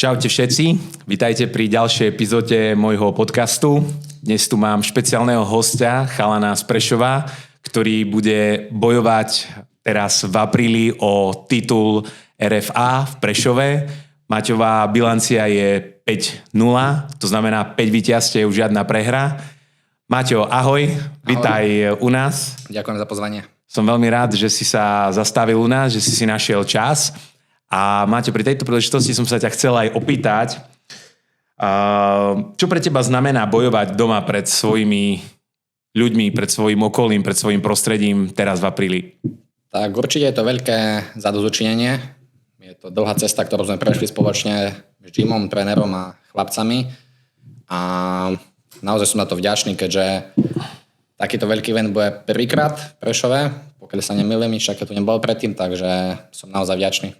Čaute všetci, vítajte pri ďalšej epizóde môjho podcastu. Dnes tu mám špeciálneho hostia, chalana z Prešova, ktorý bude bojovať teraz v apríli o titul RFA v Prešove. Maťová bilancia je 5-0, to znamená 5 víťazstiev, žiadna prehra. Maťo, ahoj, vítaj u nás. Ďakujem za pozvanie. Som veľmi rád, že si sa zastavil u nás, že si našiel čas. A Maťo, pri tejto príležitosti som sa ťa chcel aj opýtať, čo pre teba znamená bojovať doma pred svojimi ľuďmi, pred svojim okolím, pred svojim prostredím teraz v apríli? Tak určite je to veľké zadozučinenie. Je to dlhá cesta, ktorú sme prešli spoločne s Jimom, trénerom a chlapcami. A naozaj som na to vďačný, keďže takýto veľký event bude prvýkrát v Prešove. Pokiaľ sa nemýlim, nič také tu nebol predtým, takže som naozaj vďačný.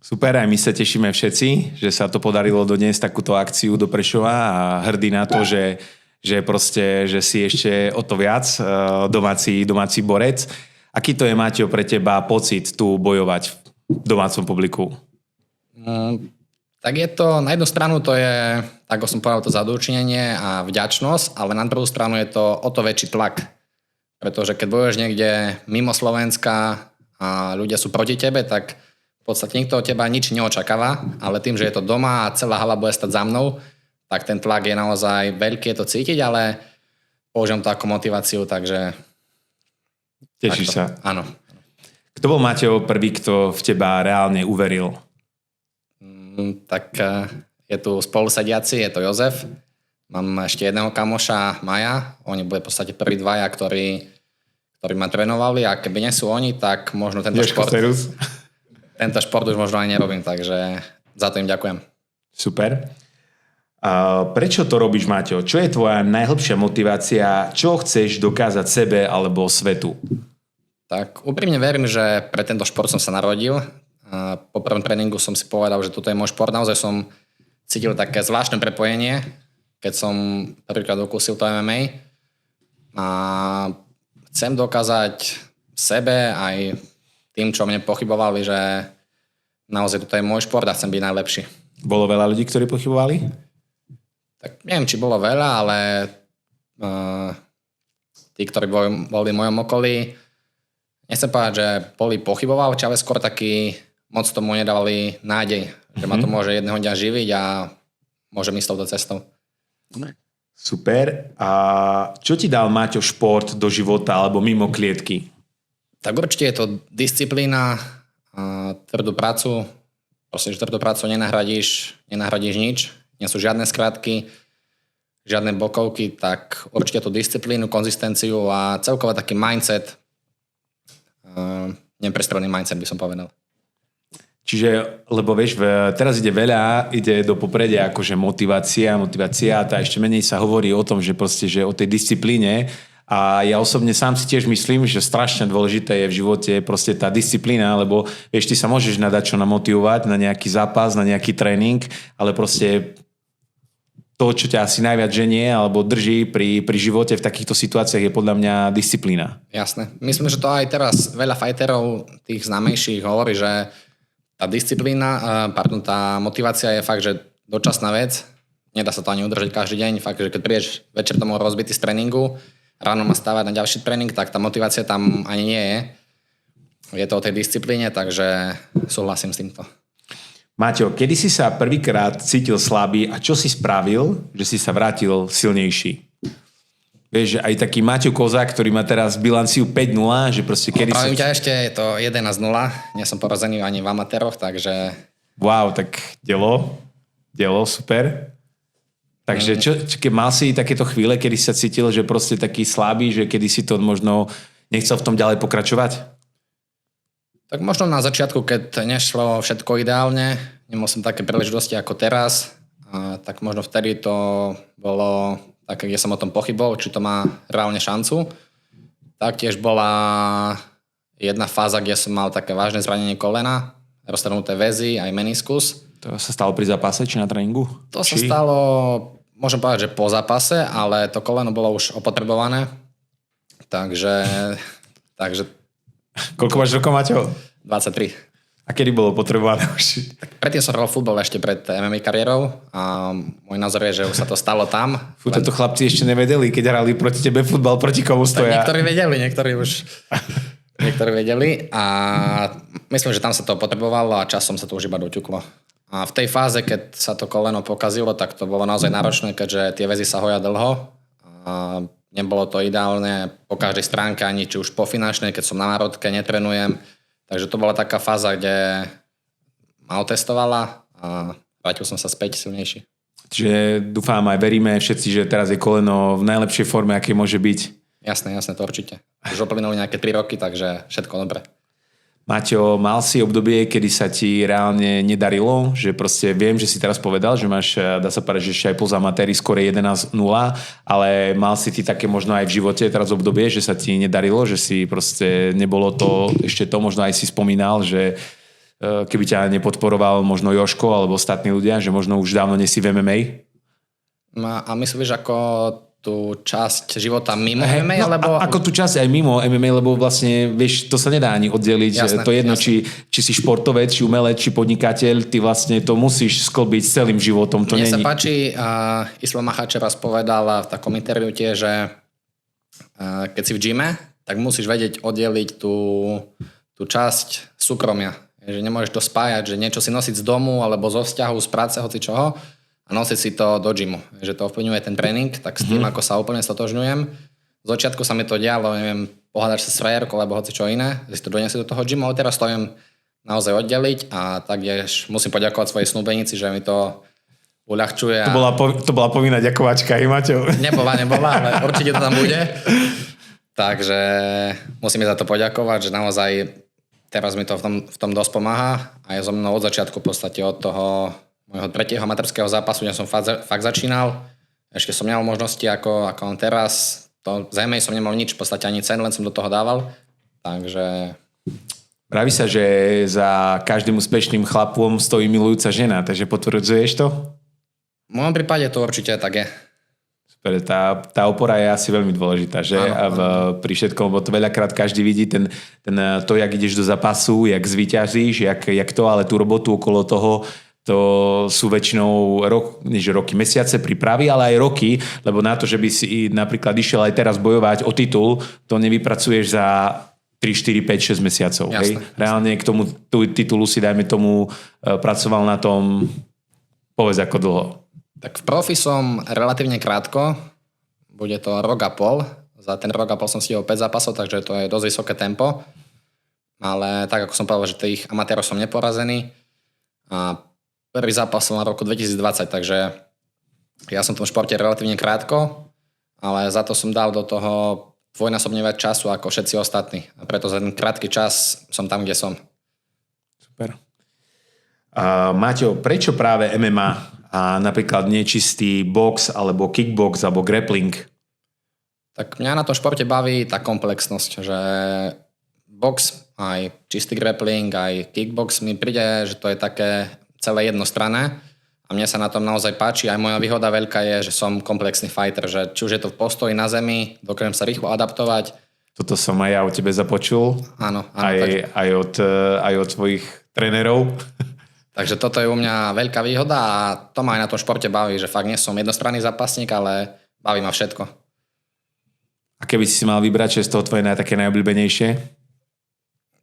Super, aj my sa tešíme všetci, že sa to podarilo doniesť takúto akciu do Prešova a hrdí na to, že si ešte o to viac domáci borec. Aký to je, Maťo, pre teba pocit tu bojovať v domácom publiku? Tak je to, na jednu stranu to je, ako som povedal, to zadozučinenie a vďačnosť, ale na druhú stranu je to o to väčší tlak. Pretože keď bojuješ niekde mimo Slovenska a ľudia sú proti tebe, tak v podstate nikto od teba nič neočakáva, ale tým, že je to doma a celá hala bude stať za mnou, tak ten tlak je naozaj veľký, je to cítiť, ale použijem to ako motiváciu, takže... Tešíš sa? Áno. Kto bol, Mateo, prvý, kto v teba reálne uveril? Tak je tu spolusediaci, je to Jozef. Mám ešte jedného kamoša, Maja. Oni boli v podstate prví dvaja, ktorí ma trénovali a keby nie sú oni, tak možno tento šport už možno aj nerobím, takže za to im ďakujem. Super. Prečo to robíš, Maťo? Čo je tvoja najhlbšia motivácia? Čo chceš dokázať sebe alebo svetu? Tak úprimne verím, že pre tento šport som sa narodil. Po prvom tréningu som si povedal, že toto je môj šport. Naozaj som cítil také zvláštne prepojenie, keď som prvýkrát dokúsil to MMA. A chcem dokázať sebe aj tým, čo mne pochybovali, že naozaj toto je môj šport a chcem byť najlepší. Bolo veľa ľudí, ktorí pochybovali? Tak neviem, či bolo veľa, ale tí, ktorí boli v mojom okolí, nechcem povedať, že boli pochybovali, ale skôr taký moc tomu nedávali nádej, že ma to môže jedného dňa živiť a môže ísť touto cestou. Super. A čo ti dal, Maťo, šport do života alebo mimo klietky? Tak určite je to disciplína, tvrdú prácu. Proste, že tvrdú prácu nenahradíš nič. Nie sú žiadne skratky, žiadne bokovky, tak určite tú disciplínu, konzistenciu a celkovo taký mindset, neprestrelný mindset by som povedal. Čiže, lebo vieš, teraz ide do popredia akože motivácia a tá ešte menej sa hovorí o tom, že proste, že o tej disciplíne. A ja osobne sám si tiež myslím, že strašne dôležité je v živote proste tá disciplína, lebo vieš, ty sa môžeš nadať čo namotivovať na nejaký zápas, na nejaký tréning, ale proste to, čo ťa asi najviac ženie alebo drží pri živote v takýchto situáciách je podľa mňa disciplína. Jasné. Myslím, že to aj teraz veľa fighterov, tých známejších, hovorí, že tá disciplína, tá motivácia je fakt, že dočasná vec. Nedá sa to ani udržať každý deň. Fakt, že keď prídeš večer domov rozbitý z tréningu, ráno má stávať na ďalší tréning, tak tá motivácia tam ani nie je. Je to o tej disciplíne, takže súhlasím s týmto. Maťo, kedy si sa prvýkrát cítil slabý a čo si spravil, že si sa vrátil silnejší? Vieš, že aj taký Maťo Kozák, ktorý má teraz bilanciu 5-0, že proste kedy Pravím ťa ešte, je to 11-0. Nie som porazený ani v amatéroch, takže... Wow, tak delo, super. Takže keď mal si takéto chvíle, kedy si sa cítil, že proste taký slabý, že kedy si to možno nechcel v tom ďalej pokračovať? Tak možno na začiatku, keď nešlo všetko ideálne, nemal som také príležitosti ako teraz, tak možno vtedy to bolo také, kde som o tom pochybol, či to má reálne šancu. Taktiež bola jedna fáza, kde som mal také vážne zranenie kolena, roztrhnuté väzy, aj meniskus. To sa stalo pri zápase, či na tréningu? To sa stalo, môžem povedať, že po zápase, ale to koleno bolo už opotrebované. Takže Koľko máš rokov, Maťo? 23. A kedy bolo potrebované už? Predtým som hral futbal ešte pred MMA kariérou a môj názor je, že už sa to stalo tam. Toto chlapci ešte nevedeli, keď hrali proti tebe futbal, proti komu stoja. Niektorí vedeli, niektorí vedeli a myslím, že tam sa to potrebovalo a časom sa to už iba doťuklo. A v tej fáze, keď sa to koleno pokazilo, tak to bolo naozaj náročné, keďže tie väzy sa hoja dlho a nebolo to ideálne po každej stránke, ani či už po finančnej, keď som na národke, netrenujem. Takže to bola taká fáza, kde ma otestovala a vrátil som sa späť silnejší. Čiže dúfam aj veríme všetci, že teraz je koleno v najlepšej forme, aké môže byť. Jasné, to určite. Už uplynuli nejaké 3 roky, takže všetko dobre. Maťo, mal si obdobie, kedy sa ti reálne nedarilo? Že proste viem, že si teraz povedal, že máš, dá sa povedať, že ešte aj poza amatéri skôr 11-0, ale mal si ty také možno aj v živote teraz obdobie, že sa ti nedarilo, že si proste nebolo to, ešte to možno aj si spomínal, že keby ťa nepodporoval možno Joško alebo ostatní ľudia, že možno už dávno nesi v MMA? A myslíš ako tú časť života mimo MMA? Alebo... Ako tú časť aj mimo MMA, lebo vlastne, vieš, to sa nedá ani oddeliť. Jasné, to je jedno, či si športovec, či umelec, či podnikateľ, ty vlastne to musíš sklbiť s celým životom. To Mne sa páči, Islam Makhachev raz povedal v takom interviu tie, že keď si v gyme, tak musíš vedieť oddeliť tú časť súkromia. Že nemôžeš to spájať, že niečo si nosiť z domu alebo zo vzťahu, z práce, hoci čoho, a nosiť si to do gymu. Že to ovplyvňuje ten tréning, tak s tým, ako sa úplne stotožňujem. Z začiatku sa mi to dialo, neviem, pohľadaš sa s frajerkou alebo hoci čo iné, že si to doniesie do toho gymu, ale teraz to viem naozaj oddeliť a taktiež musím poďakovať svojej snúbenici, že mi to uľahčuje. To bola povinná ďakovačka, Maťo. Nebola, ale určite to tam bude. Takže musím za to poďakovať, že naozaj teraz mi to v tom dosť pomáha a je so mnou od začiatku v podstate od toho môjho 3. amatérskeho zápasu, kde som fakt začínal. Ešte som nemal možnosti ako on teraz. To zrejme som nemal nič, v podstate ani cen, len som do toho dával. Takže... Praví sa, že za každým úspešným chlapom stojí milujúca žena, takže potvrdzuješ to? V môjom prípade to určite tak je. Super, tá opora je asi veľmi dôležitá, že? Áno. Pri všetkom, bo to veľakrát každý vidí to, jak ideš do zápasu, jak zvíťazíš, jak to, ale tú robotu okolo toho, to sú väčšinou roky, mesiace prípravy, ale aj roky, lebo na to, že by si napríklad išiel aj teraz bojovať o titul, to nevypracuješ za 3, 4, 5, 6 mesiacov. Hej? Reálne k tomu titulu si, dajme tomu, pracoval na tom, povedz ako dlho. Tak v profi som relatívne krátko, bude to rok a pol. Za ten rok a pol som stihol 5 zápasov, takže to je dosť vysoké tempo. Ale tak, ako som povedal, že tých amatérov som neporazený. A prvý zápas som na roku 2020, takže ja som v tom športe relatívne krátko, ale za to som dal do toho dvojnásobne viac času ako všetci ostatní. A preto za ten krátky čas som tam, kde som. Super. Maťo, prečo práve MMA a napríklad nečistý box, alebo kickbox, alebo grappling? Tak mňa na tom športe baví tá komplexnosť, že box, aj čistý grappling, aj kickbox mi príde, že to je také celé jednostranné a mne sa na tom naozaj páči. Aj moja výhoda veľká je, že som komplexný fighter, že či už je to v postoji na zemi, dokážem sa rýchlo adaptovať. Toto som aj ja o tebe započul. Áno. Aj od tvojich trénerov. Takže toto je u mňa veľká výhoda a to ma aj na tom športe baví, že fakt nie som jednostranný zápasník, ale baví ma všetko. A keby si mal vybrať, čo je z toho tvoje také najobľúbenejšie?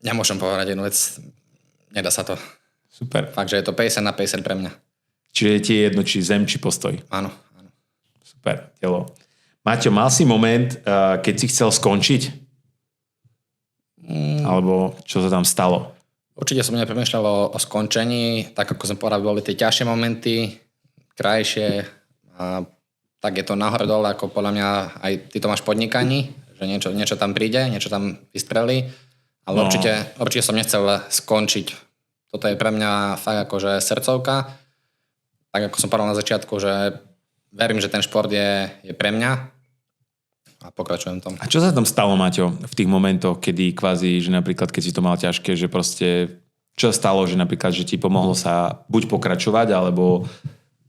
Nemôžem povedať jednu vec. Nedá sa to. Super. Fakt, že je to 50/50 pre mňa. Čiže je ti jedno, či zem, či postoj. Áno. Super, telo. Maťo, mal si moment, keď si chcel skončiť? Alebo čo sa tam stalo? Určite som nepremýšľal o skončení. Tak ako som povedal, boli tie ťažšie momenty, krajšie. A tak je to nahor dole, ako podľa mňa aj ty to máš v podnikaní, že niečo tam príde, niečo tam vystrelí. Ale určite som nechcel skončiť. Toto je pre mňa fakt akože srdcovka. Tak ako som povedal na začiatku, že verím, že ten šport je pre mňa a pokračujem tom. A čo sa tam stalo, Maťo, v tých momentoch, kedy kvázi, že napríklad, keď si to mal ťažké, že proste, čo stalo, že napríklad, že ti pomohlo sa buď pokračovať, alebo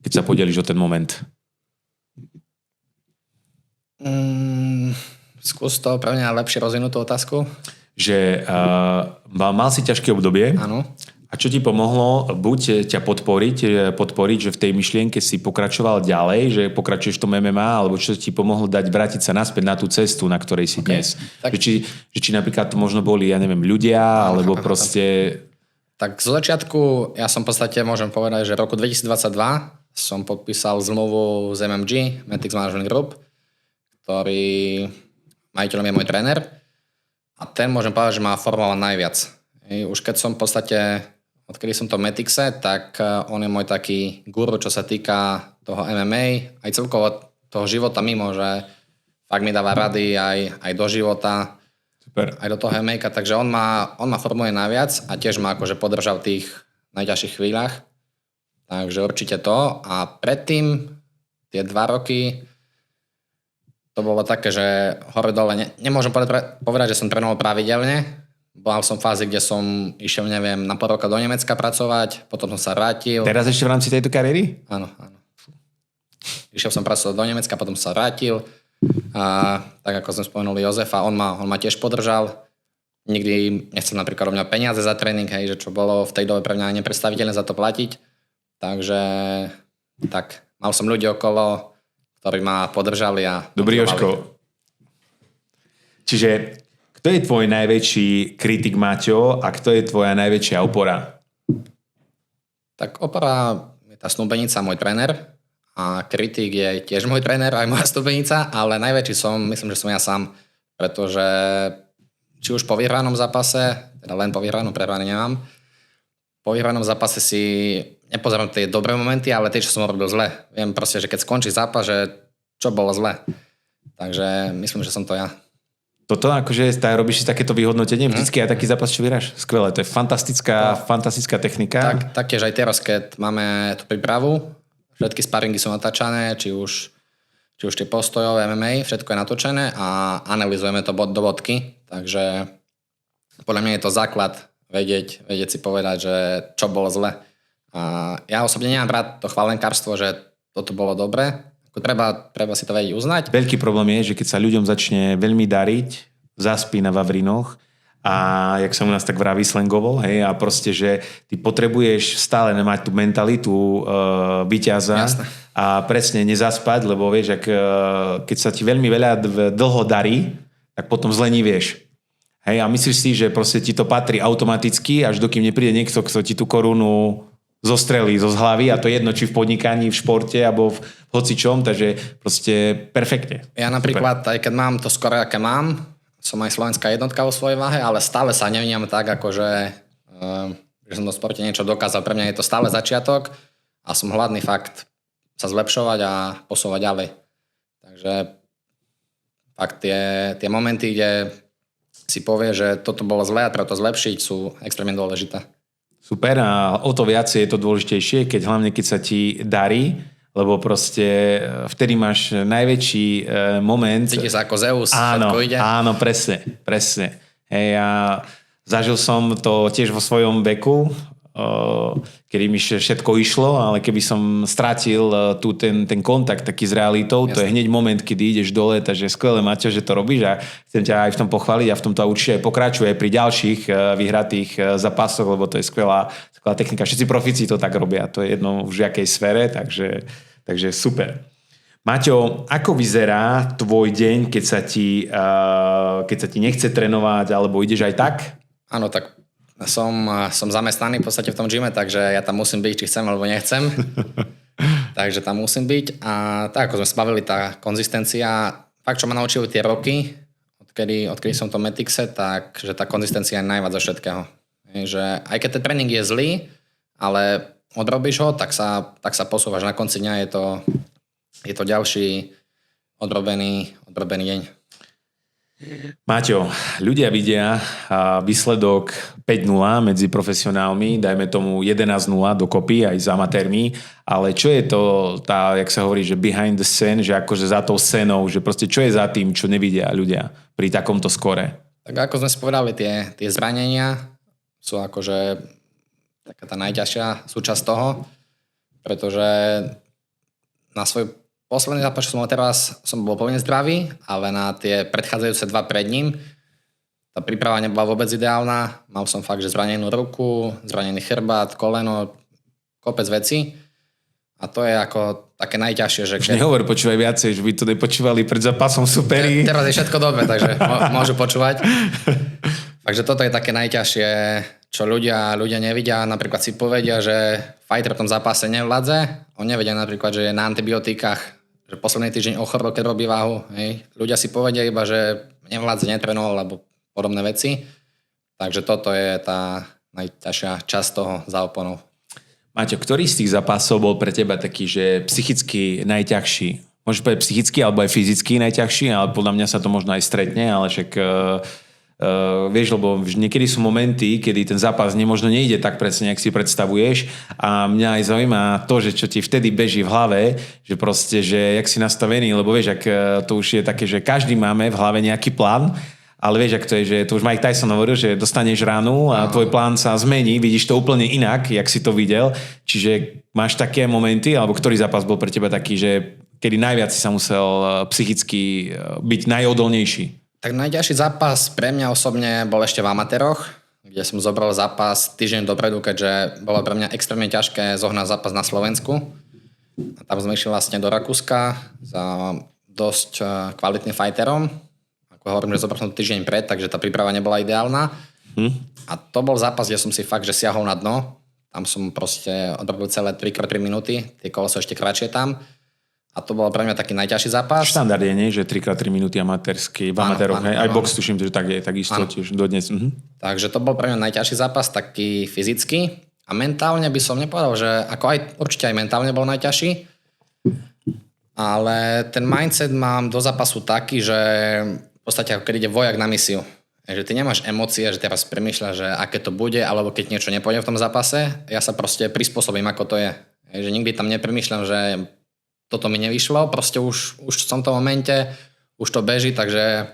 keď sa podeliš o ten moment? Skús to pre mňa lepšie rozvinúť tú otázku. Že mal si ťažké obdobie. Áno. A čo ti pomohlo buď ťa podporiť, že v tej myšlienke si pokračoval ďalej, že pokračuješ v tom MMA, alebo čo ti pomohlo vrátiť sa naspäť na tú cestu, na ktorej si dnes? Tak... Že či napríklad to možno boli, ja neviem, ľudia, alebo proste... Tak zo začiatku, ja som v podstate, môžem povedať, že v roku 2022 som podpísal zmluvu z MMG, Mantix Management Group, ktorý majiteľom je môj tréner a ten môžem povedať, že má formovať najviac. Už keď som v podstate, odkedy som to v Mantixe, tak on je môj taký guru, čo sa týka toho MMA, aj celkovo toho života mimo, že fakt mi dáva rady aj do života, super. Aj do toho MMA, takže on ma formuje najviac a tiež ma akože podržal v tých najťažších chvíľach. Takže určite to. A predtým, tie 2 roky, to bolo také, že hore-dole, nemôžem povedať, že som trénoval pravidelne. Bol som v fázi, kde som išiel, neviem, na pol roka do Nemecka pracovať, potom som sa vrátil. Teraz ešte v rámci tejto kariéry? Áno. Išiel som pracovať do Nemecka, potom sa vrátil. A tak ako sme spomenuli Jozefa, on ma tiež podržal. Nikdy nechcel napríklad o mňa peniaze za tréning, hej, že čo bolo v tej dobe pre mňa nepredstaviteľné za to platiť. Takže tak, mal som ľudí okolo, ktorí ma podržali a... Dobrý Jožko. Čiže kto je tvoj najväčší kritik, Maťo, a kto je tvoja najväčšia opora? Tak opora je tá snúbenica, môj tréner, a kritik je tiež môj tréner, aj moja snúbenica, ale najväčší myslím, že som ja sám, pretože či už po vyhranom zápase, teda len po vyhranom, prehraný nemám, po vyhranom zápase si nepozerám tie dobré momenty, ale tie, čo som robil zle. Viem proste, že keď skončí zápas, že čo bolo zle. Takže myslím, že som to ja. Toto akože robíš si takéto vyhodnotenie vždycky aj taký zápas, čo vyhráš? Skvelé, to je fantastická technika. Taktiež aj teraz, keď máme tú prípravu, všetky sparingy sú natáčané, či už tie postojové MMA, všetko je natočené a analyzujeme to bod do bodky. Takže podľa mňa je to základ vedieť si povedať, že čo bolo zle. A ja osobne nemám rád to chválenkárstvo, že toto bolo dobre. Treba si to vedieť uznať. Veľký problém je, že keď sa ľuďom začne veľmi dariť, zaspí na vavrinoch a jak sa u nás tak vraví slangovo, hej, a proste, že ty potrebuješ stále mať tú mentalitu víťaza. Jasne. A presne nezaspať, lebo vieš, keď sa ti veľmi veľa dlho darí, tak potom zle nevieš. Hej, a myslíš si, že proste ti to patrí automaticky, až dokým nepríde niekto, kto ti tú korunu zostrelí zo hlavy, a to je jedno, či v podnikaní, v športe, alebo v hocičom, takže proste perfektne. Ja napríklad, aj keď mám to skoro, aké mám, som aj slovenská jednotka vo svojej váhe, ale stále sa nevnímam tak, akože že som do sporte niečo dokázal. Pre mňa je to stále začiatok a som hladný fakt sa zlepšovať a posúvať ďalej. Takže fakt tie momenty, kde si povie, že toto bolo zlé a treba to zlepšiť, sú extrémne dôležité. Super, a o to viacej je to dôležitejšie, keď sa ti darí, lebo proste vtedy máš najväčší moment. Cítiš sa ako Zeus, všetko ide. Áno, presne. Hej, ja zažil som to tiež vo svojom veku, kedy mi všetko išlo, ale keby som strátil ten kontakt taký s realitou, to je hneď moment, kedy ideš dole, takže skvelé, Maťo, že to robíš a chcem ťa aj v tom pochváliť a v tomto určite aj pokračuje pri ďalších vyhratých zápasoch, lebo to je skvelá technika. Všetci profíci to tak robia, to je jedno v jakej sfére, takže super. Maťo, ako vyzerá tvoj deň, keď sa ti nechce trénovať, alebo ideš aj tak? Áno, tak som zamestnaný v podstate v tom gyme, takže ja tam musím byť, či chcem alebo nechcem. Takže tam musím byť. A tak, ako sme spavili, tá konzistencia, fakt, čo ma naučili tie roky, odkedy som to v Mantixe, tak, že tá konzistencia je najviac zo všetkého. Že aj keď ten tréning je zlý, ale odrobíš ho, tak sa posúvaš. Na konci dňa je to ďalší odrobený deň. Maťo, ľudia vidia výsledok 5-0 medzi profesionálmi, dajme tomu 11-0 dokopy aj s amatérmi, ale čo je to jak sa hovorí, že behind the scene, že akože za tou scénou, že proste čo je za tým, čo nevidia ľudia pri takomto skore? Tak ako sme spovedali, tie zranenia sú akože taká tá najťažšia súčasť toho, pretože na svoj posledný zápas, čo som mal teraz, som bol úplne zdravý, ale na tie predchádzajúce 2 pred ním, tá príprava nebola vôbec ideálna. Mal som fakt, že zranenú ruku, zranený chrbát, koleno, kopec vecí. A to je ako také najťažšie, že Už nehovor, počúvaj viacej, že by to nepočúvali pred zápasom superi. Teraz je všetko dobre, takže môžu počúvať. Takže toto je také najťažšie, čo ľudia nevidia. Napríklad si povedia, že fighter v tom zápase nevládze. On nevedia napríklad, že je na antibiotikách, že posledný týždeň ochoril, keď robí váhu. Hej. Ľudia si povedia iba, že nevládze, netrenoval, alebo podobné veci. Takže toto je tá najťažšia časť toho za oponou. Maťo, ktorý z tých zápasov bol pre teba taký, že psychicky najťažší? Môžeš povedať psychicky alebo aj fyzicky najťažší, ale podľa mňa sa to možno aj stretne, ale však vieš, lebo niekedy sú momenty, kedy ten zápas možno nejde tak presne, jak si predstavuješ a mňa aj zaujíma to, že čo ti vtedy beží v hlave, že proste, že jak si nastavený, lebo vieš, ak to už je také, že každý máme v hlave nejaký plán. Ale vieš, ak to je, že to už Mike Tyson hovoril, že dostaneš ránu a tvoj plán sa zmení, vidíš to úplne inak, jak si to videl. Čiže máš také momenty, alebo ktorý zápas bol pre teba taký, že kedy najviac si sa musel psychicky byť najodolnejší? Tak najťažší zápas pre mňa osobne bol ešte v amatéroch, kde som zobral zápas týždeň dopredu, keďže bolo pre mňa extrémne ťažké zohnať zápas na Slovensku. A tam sme išli vlastne do Rakúska za dosť kvalitným fighterom. Ako hovorím, že zobral som to týždeň pred, takže tá príprava nebola ideálna. A to bol zápas, kde som si fakt, že siahol na dno. Tam som proste odrobil celé 3x3 minúty. Tie kola sú ešte kratšie tam. A to bol pre mňa taký najťažší zápas. Štandard je, nie? Že 3x3 minúty amatérsky, v amatéroch. Aj box tuším, že tak je, takisto tiež dodnes. Takže to bol pre mňa najťažší zápas, taký fyzicky. A mentálne by som nepovedal, že ako aj určite aj mentálne bol najťažší. Ale ten mindset mám do zápasu taký, že v podstate ako keď ide vojak na misiu. Že ty nemáš emócie, že teraz premýšľaš, že aké to bude, alebo keď niečo nepôjde v tom zápase, ja sa proste prispôsobím, ako to je. Že nikdy tam nepremýšľam, že toto mi nevyšlo, proste už v tomto momente už to beží, takže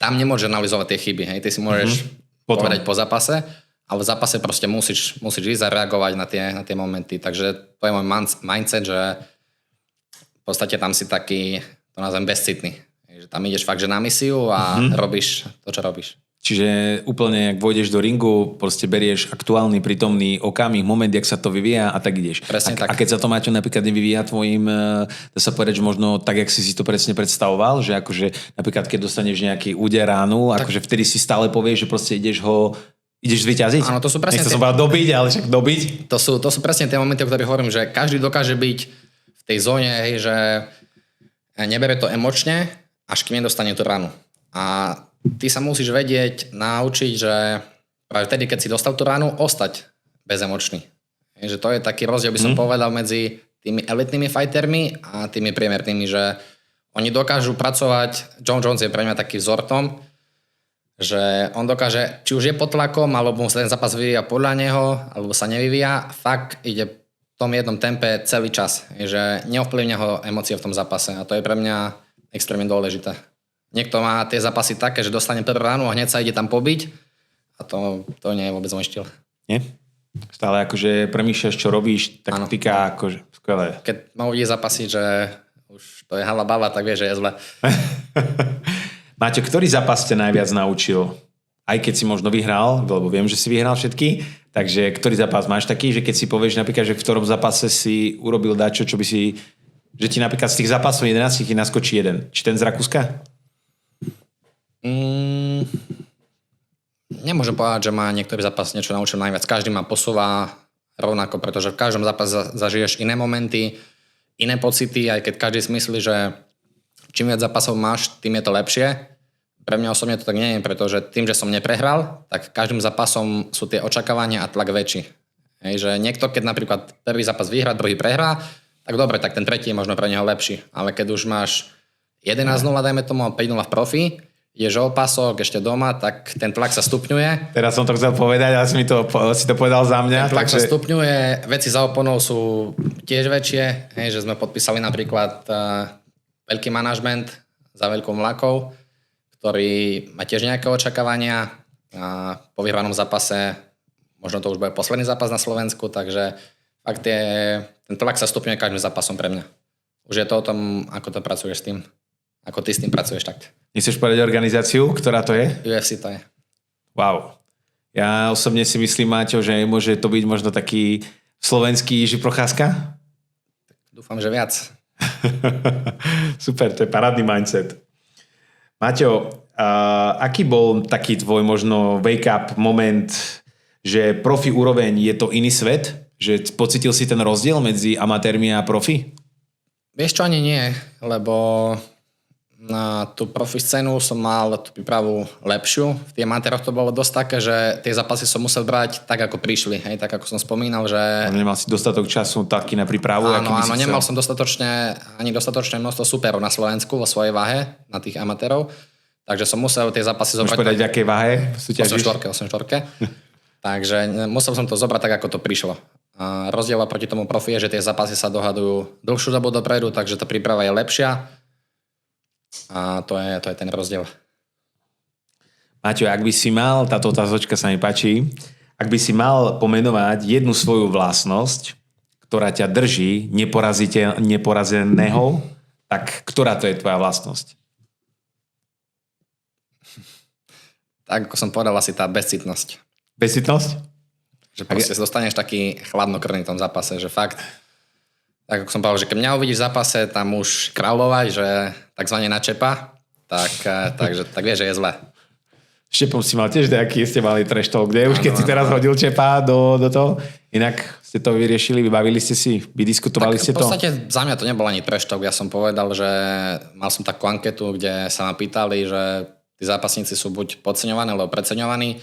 tam nemôžeš analyzovať tie chyby. Hej. Ty si môžeš povedať po zápase, ale v zápase proste musíš ísť a reagovať na tie momenty. Takže to je môj mindset, že v podstate tam si taký, to nazvem, bezcitný. Že tam ideš fakt, že na misiu a robíš to, čo robíš. Čiže úplne, ak vôjdeš do ringu, proste berieš aktuálny, prítomný okamih, moment, jak sa to vyvíja a tak ideš. Presne tak. A keď sa to, Maťo, napríklad nevyvíja tvojim, dá sa povedať, že možno tak, jak si to presne predstavoval, že akože napríklad, keď dostaneš nejaký úder ránu, akože vtedy si stále povieš, že proste ideš zvyťaziť. Áno, to sú presne Nechcel som povedať dobiť, ale však dobiť. To sú presne tie momenty, o ktorých hovorím, že každý dokáže byť v tej zóne, hej, že nebere to emočne, až kým nedostane tú ranu. A ty sa musíš vedieť, naučiť, že práve vtedy, keď si dostal tú ránu, ostať bezemočný. Že to je taký rozdiel, by som povedal, medzi tými elitnými fightermi a tými priemernými, že oni dokážu pracovať. John Jones je pre mňa taký vzor tom, že on dokáže, či už je pod tlakom, alebo mu sa ten zápas vyvíja podľa neho, alebo sa nevyvíja, fakt ide v tom jednom tempe celý čas. Že neovplyvňa ho emócie v tom zápase a to je pre mňa extrémne dôležité. Niekto má tie zápasy také, že dostane prvú ránu a hneď sa ide tam pobiť a to nie je vôbec môj štýl. Nie? Stále akože premýšľaš, čo robíš, taktika, akože skvelé. Keď ma uvidí zápasiť, že už to je halabala, tak vie, že je zle. Maťo, ktorý zápas ťa najviac naučil? Aj keď si možno vyhral, lebo viem, že si vyhral všetky, takže ktorý zápas máš taký, že keď si povieš napríklad, že v ktorom zápase si urobil dačo, čo by si, že ti napríklad z tých zápasov 11 ti naskočí jeden. Či ten z Rakúska? Nemôžem povedať, že ma niektorý zápas niečo naučil najviac. Každý ma posúva rovnako, pretože v každom zápase zažiješ iné momenty, iné pocity, aj keď každý si myslí, že čím viac zápasov máš, tým je to lepšie. Pre mňa osobne to tak nie je, pretože tým, že som neprehral, tak každým zápasom sú tie očakávania a tlak väčší. Hej, že niekto, keď napríklad prvý zápas vyhrá, druhý prehrá, tak dobre, tak ten tretí je možno pre neho lepší. Ale keď už máš 11-0, dajme tomu, 5-0 v profi, ideš o opasok, ešte doma, tak ten tlak sa stupňuje. Teraz som to chcel povedať, ale si to povedal za mňa. Ten tlak sa stupňuje, veci za oponou sú tiež väčšie, hej, že sme podpísali napríklad veľký manažment za veľkou mlakou, ktorý má tiež nejaké očakávania a po vyhranom zápase, možno to už bude posledný zápas na Slovensku, takže fakt ten tlak sa stupňuje každým zápasom pre mňa. Už je to o tom, ako to pracuješ s tým. ako ty s tým pracuješ tak. Nechceš povedať organizáciu, ktorá to je? UFC to je. Wow. Ja osobne si myslím, Máťo, že môže to byť možno taký slovenský Jiří Procházka? Dúfam, že viac. Super, to je parádny mindset. Maťo, aký bol taký tvoj možno wake-up moment, že profi úroveň je to iný svet? Že pocitil si ten rozdiel medzi amatérmi a profi? Vieš čo, ani nie, lebo na tú profi scénu som mal tú prípravu lepšiu. V tých amatéroch to bolo dosť také, že tie zápasy som musel brať tak, ako prišli. Hej, tak ako som spomínal, že... Nemal si dostatok času taký na prípravu? Áno, nemal som dostatočné množstvo superov na Slovensku vo svojej váhe, na tých amatérov. Takže som musel tie zápasy zobrať... Môžeš povedať, v akej váhe súťažíš? 8 Takže musel som to zobrať tak, ako to prišlo. A rozdiel proti tomu profi je, že tie zápasy sa dohadujú dlhšiu dobu dopredu, takže tá príprava je lepšia. A to je ten rozdiel. Maťo, ak by si mal, táto otázočka sa mi páči, ak by si mal pomenovať jednu svoju vlastnosť, ktorá ťa drží neporazeného, tak ktorá to je tvoja vlastnosť? Tak, ako som povedal, asi tá bezcitnosť. Bezcitnosť? Že proste dostaneš taký chladnokrvný v tom zápase, že fakt... Tak ako som povedal, že keď mňa uvidíš v zápase, tam už kráľovať, že takzvané načepa, tak vieš, že je zle. Štepom si mal tiež nejaký, ste mali trash talk, kde? Už keď si teraz hodil čepa do toho? Inak ste to vyriešili, vybavili ste si, vydiskutovali ste to? V podstate za mňa to nebolo ani trash talk. Ja som povedal, že mal som takú anketu, kde sa ma pýtali, že tí zápasníci sú buď podceňovaní, alebo preceňovaní.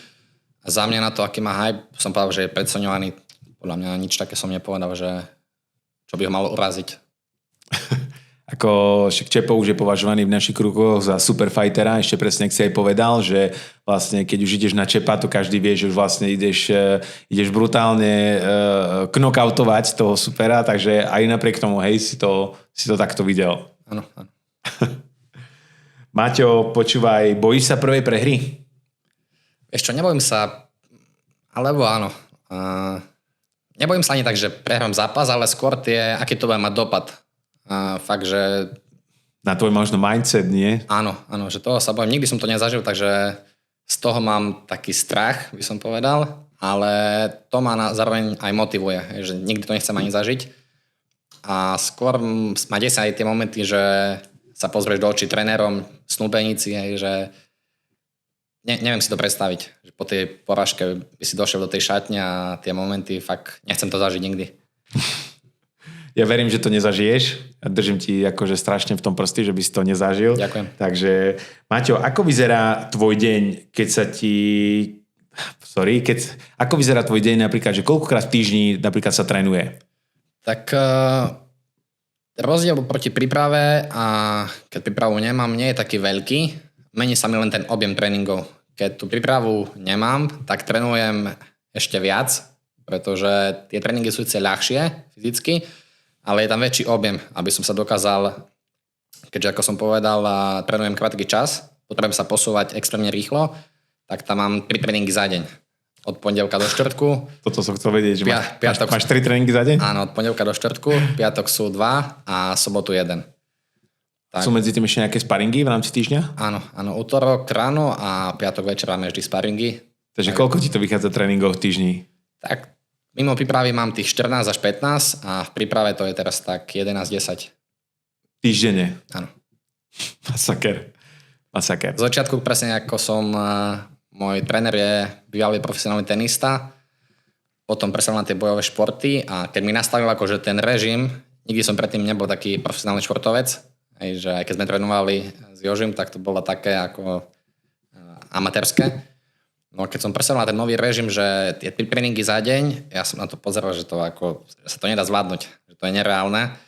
A za mňa na to, aký má hype, som povedal, že je preceňovaný. Podľa mňa nič také som nepovedal, že čo by ho malo uraziť. Ako Čepo už je považovaný v našich kruhoch za superfightera, ešte presne, ak si aj povedal, že vlastne keď už ideš na Čepa, to každý vie, že už vlastne ideš brutálne knockoutovať toho supera, takže aj napriek tomu, hej, si to takto videl. Áno. Maťo, počúvaj, bojíš sa prvej prehry? Ešte nebojím sa, alebo áno. Nebojím sa ani tak, že prehrám zápas, ale skôr aký to bude mať dopad. Fakt, že... Na tvoj možno mindset, nie? Áno, že toho sa bojím. Nikdy som to nezažil, takže z toho mám taký strach, by som povedal, ale to ma zároveň aj motivuje, že nikdy to nechcem ani zažiť. A skôr ma desia aj tie momenty, že sa pozrieš do očí trénerom, snúbenici, že neviem si to predstaviť, že po tej porážke by si došiel do tej šatne a tie momenty, fakt nechcem to zažiť nikdy. Ja verím, že to nezažiješ a držím ti akože strašne v tom prsty, že by si to nezažil. Ďakujem. Takže, Maťo, ako vyzerá tvoj deň, ako vyzerá tvoj deň napríklad, že koľkokrát v týždni napríklad sa trénuje? Tak rozdiel proti príprave a keď prípravu nemám, nie je taký veľký. Mení sa mi len ten objem tréningov. Keď tú prípravu nemám, tak trénujem ešte viac, pretože tie tréningy sú síce ľahšie fyzicky, ale je tam väčší objem, aby som sa dokázal, keďže ako som povedal, trénujem krátky čas, potrebujem sa posúvať extrémne rýchlo, tak tam mám 3 tréningy za deň. Od pondelka do štvrtku. Toto som chcel vedieť, že máš 3 tréningy za deň? Áno, od pondelka do štvrtku, piatok sú 2 a sobotu 1. Tak. Sú medzi tým ešte nejaké sparingy v rámci týždňa? Áno, útorok ráno a piatok večer máme vždy sparingy. Takže koľko ti to vychádza tréningov v týždni? Tak mimo prípravy mám tých 14 až 15 a v príprave to je teraz tak 11-10. Týždenne? Áno. Masaker. Z začiatku presne ako som, môj tréner je bývalý profesionálny tenista, potom presadol na tie bojové športy a keď mi nastavil akože ten režim, nikdy som predtým nebol taký profesionálny športovec, že aj keď sme trénovali s Jožim, tak to bolo také ako amatérske. No keď som presadol na ten nový režim, že tie 3 tréningy za deň, ja som na to pozeral, že sa to nedá zvládnuť, že to je nereálne.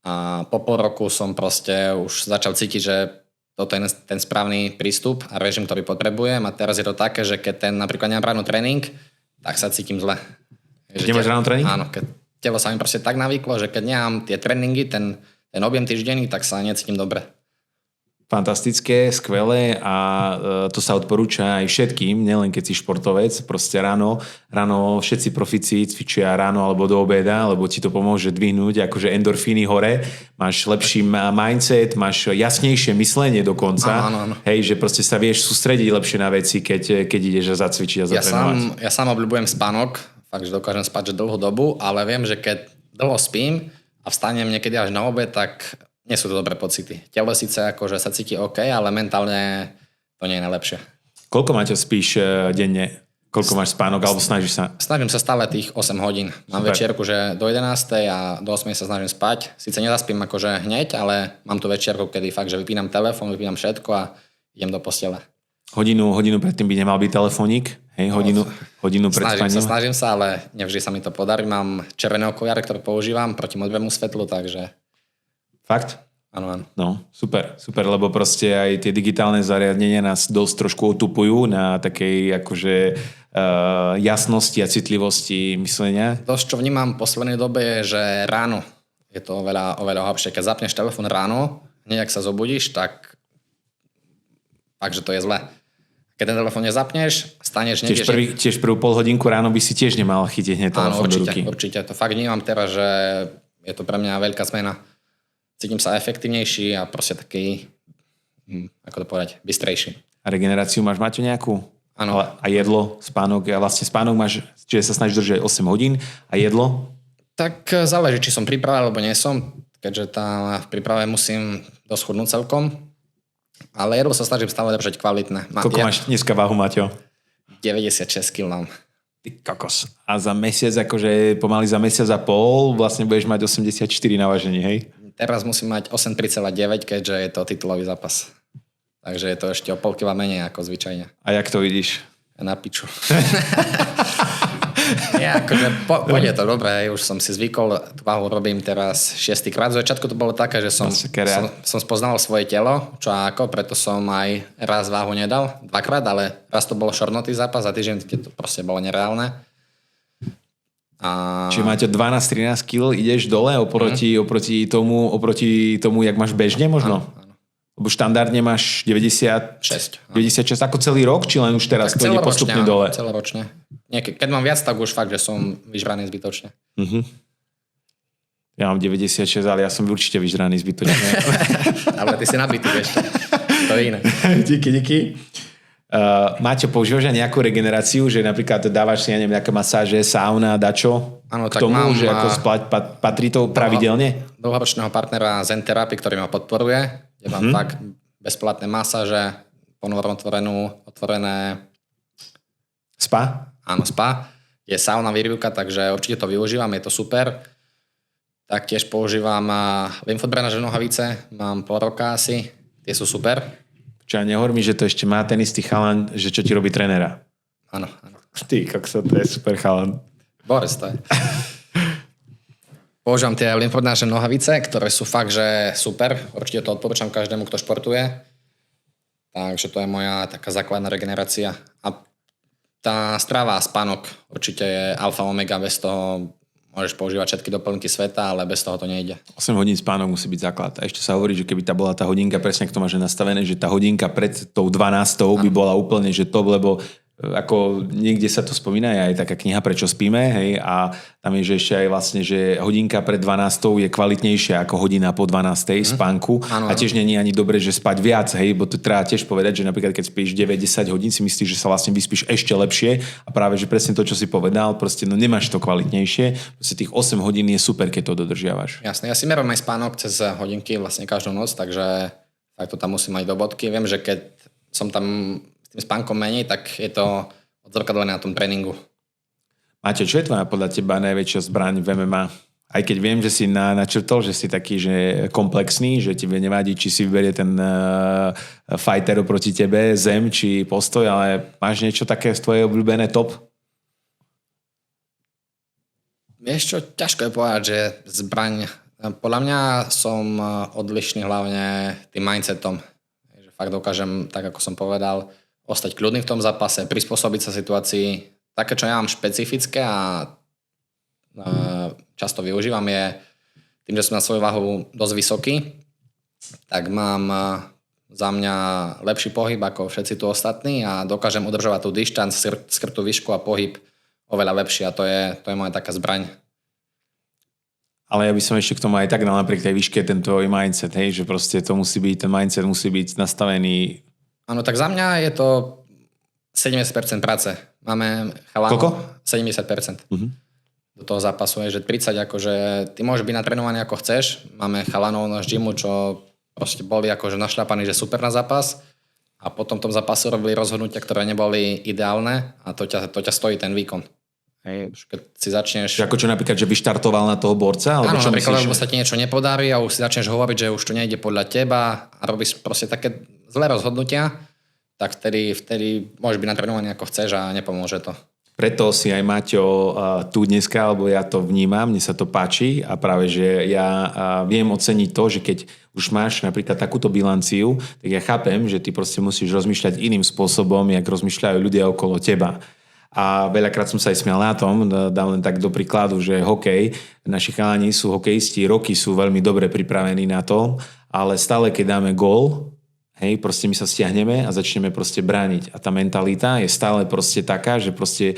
A po pol roku som proste už začal cítiť, že toto je ten správny prístup a režim, ktorý potrebujem. A teraz je to také, že keď napríklad nemám ráno tréning, tak sa cítim zle. Keď nemáš ráno tréning? Áno, keď telo sa mi proste tak navyklo, že keď nemám tie tréningy, ten objem týždenný, tak sa necítim dobre. fantastické, skvelé a to sa odporúča aj všetkým, nielen keď si športovec, proste ráno všetci profíci cvičia ráno alebo do obeda, lebo ti to pomôže dvihnúť akože endorfíny hore, máš lepší mindset, máš jasnejšie myslenie dokonca, Áno. Hej, že proste sa vieš sústrediť lepšie na veci, keď ideš zacvičiť a zatrénovať. Ja sám obľúbujem spánok, fakt, že dokážem spať že dlhú dobu, ale viem, že keď dlho spím a vstanem niekedy až na obed, tak nie sú to dobré pocity. Telo síce akože sa cíti OK, ale mentálne to nie je najlepšie. Koľko, Maťo, spíš denne? Koľko máš spánok, alebo snažíš sa? Snažím sa stále tých 8 hodín. Mám večierku, že do 11. a do 8 sa snažím spať. Sice nezaspím akože hneď, ale mám tu večierku, kedy fakt, že vypínam telefón, vypínam všetko a idem do postele. Hodinu predtým by nemal byť telefónik? Hej, hodinu pred spaním? Snažím sa, ale nevždy sa mi to podarí. Mám červené okuliare, ktoré používam proti modrému svetlu, takže... Fakt? Áno. No, super, lebo proste aj tie digitálne zariadenia nás dosť trošku otupujú na takej akože jasnosti a citlivosti myslenia. To, čo vnímam v poslednej dobe je, že ráno je to oveľa lepšie. Keď zapneš telefón ráno, hneď ak sa zobudíš, tak že to je zle. Keď ten telefón nezapneš, staneš... Tiež prvú pol hodinku ráno by si tiež nemal chytiť hneď telefón do ruky. Určite. To fakt vnímam teraz, že je to pre mňa veľká zmena. Cítim sa efektívnejší a proste taký, ako to povedať, bystrejší. A regeneráciu máš, Maťo, nejakú? Áno. A jedlo, spánok? A vlastne spánok máš, čiže sa snažíš držať 8 hodín. A jedlo? Tak záleží, či som pripravený, alebo nie som. Keďže v príprave musím doschudnúť celkom. Ale jedlo sa snažím stále držať kvalitné. Koľko máš dneska váhu, Maťo? 96 kg mám. Ty kokos. A za mesiac, akože pomaly za mesiac a pol, vlastne budeš mať 84 na vážení, hej? Teraz musím mať 8,3,9, keďže je to titulový zápas. Takže je to ešte o pol kila menej ako zvyčajne. A jak to vidíš? Na piču. Ja, akože pôjde to dobre, už som si zvykol, tú váhu robím teraz 6. krát. Z začiatku to bolo také, že som spoznal svoje telo, čo ako, preto som aj raz váhu nedal, 2-krát, ale raz to bolo šornotý zápas a týždeň to proste bolo nereálne. Čiže máte 12-13 kg, ideš dole oproti tomu, jak máš bežne možno? Áno. Lebo štandardne máš 96 ako celý rok, či len už teraz to ide postupne dole? Celoročne. Keď mám viac, tak už fakt, že som vyžraný zbytočne. Uh-huh. Ja mám 96, ale ja som určite vyžraný zbytočne. Ale ty si nabitý ešte. To je iné. Díky. Máťo, používaš aj nejakú regeneráciu, že napríklad dávaš si, ja neviem, nejaké masáže, sauna, dačo? Áno, k tomu, že ako patrí to pravidelne? Dlhoročného partnera Zen Therapy, ktorý ma podporuje. Ja mám fakt bezplatné masáže, ponovom otvorené... Spa? Áno, spa. Je sauna, výrivka, takže určite to využívam, je to super. Taktiež používam lymfodrenážne nohavice, mám pol roka asi, tie sú super. Čo, nehovor mi, že to ešte má ten istý chalan, že čo ti robí trénera. Áno. Ty, kokso, to je super chalan. Boris to je. Používam tie lymfodrenážne nohavice, ktoré sú fakt, že super. Určite to odporúčam každému, kto športuje. Takže to je moja taká základná regenerácia. A tá strava a spánok určite je alfa omega, bez toho môžeš používať všetky doplnky sveta, ale bez toho to nejde. 8 hodín spánok musí byť základ. A ešte sa hovorí, že keby tá bola tá hodinka, presne ako to máš nastavené, že tá hodinka pred tou 12 by bola úplne, že top, lebo ako niekde sa to spomína, je aj taká kniha Prečo spíme, hej, a tam je, že ešte aj vlastne, že hodinka pred 12 je kvalitnejšia ako hodina po 12 spánku. Áno. A tiež nie je ani dobre, že spať viac, hej, bo to treba tiež povedať, že napríklad keď spíš 9-10 hodín, si myslíš, že sa vlastne vyspíš ešte lepšie a práve, že presne to, čo si povedal, proste no nemáš to kvalitnejšie, proste tých 8 hodín je super, keď to dodržiavaš. Jasné, ja si merujem aj spánok cez hodinky vlastne každú noc, takže tak to tam musím mať do bodky. Viem, že keď som tam s tým spánkom menej, tak je to odzrkadlené na tom tréningu. Maťo, čo je tvoja podľa teba najväčšia zbraň v MMA? Aj keď viem, že si načrtol, že si taký, že komplexný, že ti nevadí, či si vyberie ten fighter proti tebe, zem či postoj, ale máš niečo také z tvoje obľúbené top? Vieš čo, ťažko je povedať, že zbraň... Podľa mňa som odlišný hlavne tým mindsetom. Že fakt dokážem, tak ako som povedal, ostať kľudný v tom zápase, prispôsobiť sa situácii. Také, čo ja mám špecifické a často využívam je, tým, že som na svoju váhu dosť vysoký, tak mám za mňa lepší pohyb ako všetci tu ostatní a dokážem udržovať tú dištanc, skrytú výšku a pohyb oveľa lepšie a to je moja taká zbraň. Ale ja by som ešte k tomu aj tak dal napriek tej výške ten tvoj mindset, hej, že proste to musí byť, ten mindset musí byť nastavený. Áno, tak za mňa je to 70% práce. Máme chalanov. Koľko? 70%. Do toho zápasu je, že 30 akože ty môžeš byť natrenovaný ako chceš. Máme chalanov na gymu, čo proste boli akože našľapaní, že super na zápas a potom v tom zápase robili rozhodnutia, ktoré neboli ideálne a to ťa stojí ten výkon. Hej, keď si začneš... Ako čo napríklad, že vyštartoval na toho borca? Alebo áno, čo napríklad, myslíš? lebo sa ti niečo nepodarí a už si začneš hovoriť, že už to nejde podľa teba a robíš proste také zlé rozhodnutia, tak vtedy môžeš byť natrenovaný ako chceš a nepomôže to. Preto si aj Maťo tu dneska, alebo ja to vnímam, mne sa to páči a práve, že ja viem oceniť to, že keď už máš napríklad takúto bilanciu, tak ja chápem, že ty proste musíš rozmýšľať iným spôsobom, jak rozmýšľajú ľudia okolo teba. A veľakrát som sa aj smial na tom, dám len tak do príkladu, že hokej, naši chalani sú hokejisti, roky sú veľmi dobre pripravení na to, ale stále keď dáme gól, hej, proste my sa stiahneme a začneme proste brániť. A tá mentalita je stále proste taká, že proste